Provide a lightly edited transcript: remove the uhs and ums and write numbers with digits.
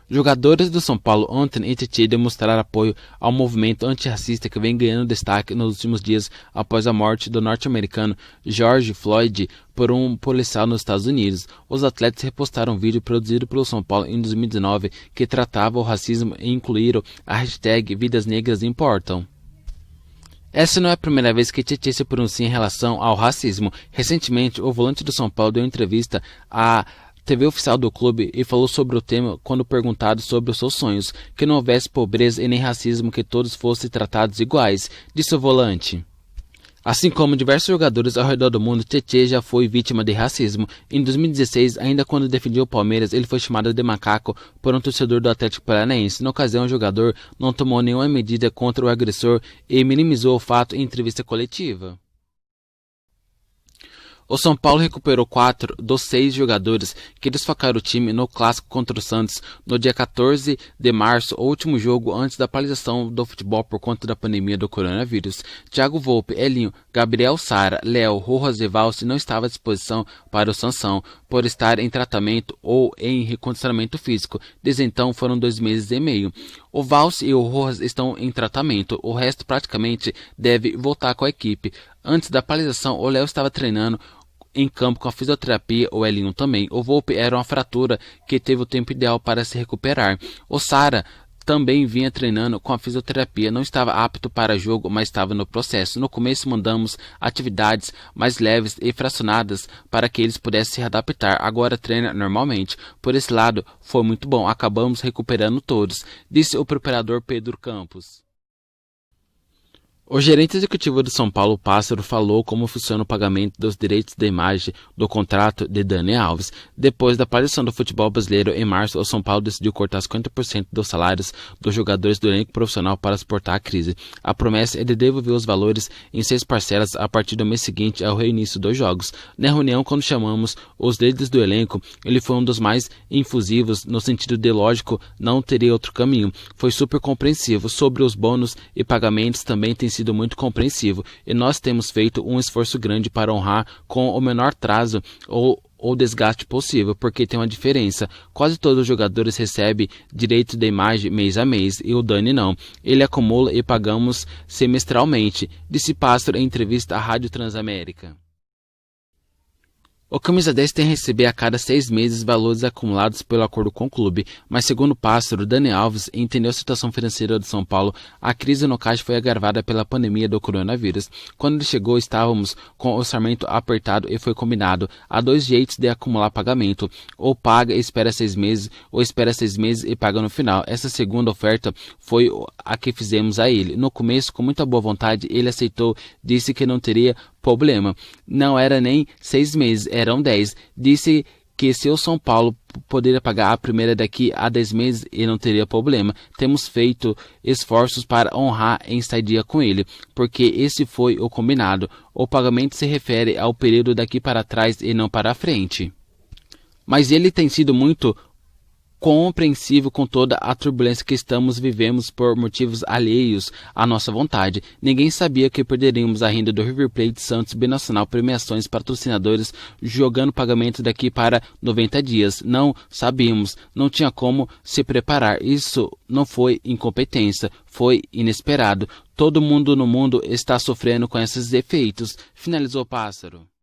Jogadores do São Paulo ontem e Tietê demonstraram apoio ao movimento antirracista que vem ganhando destaque nos últimos dias após a morte do norte-americano George Floyd por um policial nos Estados Unidos. Os atletas repostaram um vídeo produzido pelo São Paulo em 2019 que tratava o racismo e incluíram a hashtag Vidas Negras Importam. Essa não é a primeira vez que Tietê se pronuncia em relação ao racismo. Recentemente, o volante do São Paulo deu entrevista à TV oficial do clube e falou sobre o tema quando perguntado sobre os seus sonhos, que não houvesse pobreza e nem racismo, que todos fossem tratados iguais, disse o volante. Assim como diversos jogadores ao redor do mundo, Tietê já foi vítima de racismo. Em 2016, ainda quando defendia o Palmeiras, ele foi chamado de macaco por um torcedor do Atlético Paranaense. Na ocasião, o jogador não tomou nenhuma medida contra o agressor e minimizou o fato em entrevista coletiva. O São Paulo recuperou 4 dos 6 jogadores que desfalcaram o time no clássico contra o Santos no dia 14 de março, o último jogo antes da paralisação do futebol por conta da pandemia do coronavírus. Thiago Volpe, Elinho, Gabriel Sara, Léo, Rojas e Valse não estavam à disposição para o Sansão por estar em tratamento ou em recondicionamento físico. Desde então foram 2 meses e meio. O Valse e o Rojas estão em tratamento, o resto praticamente deve voltar com a equipe. Antes da paralisação, o Léo estava treinando em campo com a fisioterapia, o Elinho também. O Volpe era uma fratura que teve o tempo ideal para se recuperar. O Sara também vinha treinando com a fisioterapia, não estava apto para jogo, mas estava no processo. No começo mandamos atividades mais leves e fracionadas para que eles pudessem se adaptar. Agora treina normalmente. Por esse lado, foi muito bom. Acabamos recuperando todos, disse o preparador Pedro Campos. O gerente executivo do São Paulo, Pássaro, falou como funciona o pagamento dos direitos de imagem do contrato de Dani Alves. Depois da paralisação do futebol brasileiro em março, o São Paulo decidiu cortar 50% dos salários dos jogadores do elenco profissional para suportar a crise. A promessa é de devolver os valores em 6 parcelas a partir do mês seguinte ao reinício dos jogos. Na reunião, quando chamamos os líderes do elenco, ele foi um dos mais infusivos, no sentido de lógico, não teria outro caminho. Foi super compreensivo. Sobre os bônus e pagamentos também tem sido muito compreensivo, e nós temos feito um esforço grande para honrar com o menor atraso ou desgaste possível, porque tem uma diferença. Quase todos os jogadores recebem direito de imagem mês a mês, e o Dani não. Ele acumula e pagamos semestralmente, disse Pássaro em entrevista à Rádio Transamérica. O camisa 10 tem a receber a cada 6 meses valores acumulados pelo acordo com o clube, mas segundo o Pássaro, Dani Alves entendeu a situação financeira do São Paulo. A crise no caixa foi agravada pela pandemia do coronavírus. Quando ele chegou, estávamos com o orçamento apertado e foi combinado. Há 2 jeitos de acumular pagamento: ou paga e espera 6 meses, ou espera 6 meses e paga no final. Essa segunda oferta foi a que fizemos a ele. No começo, com muita boa vontade, ele aceitou, disse que não teria problema. Não era nem 6 meses, eram 10. Disse que se o São Paulo poderia pagar a primeira daqui a 10 meses e não teria problema. Temos feito esforços para honrar em estadia com ele, porque esse foi o combinado. O pagamento se refere ao período daqui para trás e não para frente. Mas ele tem sido muito compreensível com toda a turbulência que vivemos por motivos alheios à nossa vontade. Ninguém sabia que perderíamos a renda do River Plate, Santos, Binacional, premiações, patrocinadores, jogando pagamento daqui para 90 dias. Não sabíamos, não tinha como se preparar. Isso não foi incompetência, foi inesperado. Todo mundo no mundo está sofrendo com esses efeitos, finalizou Pássaro.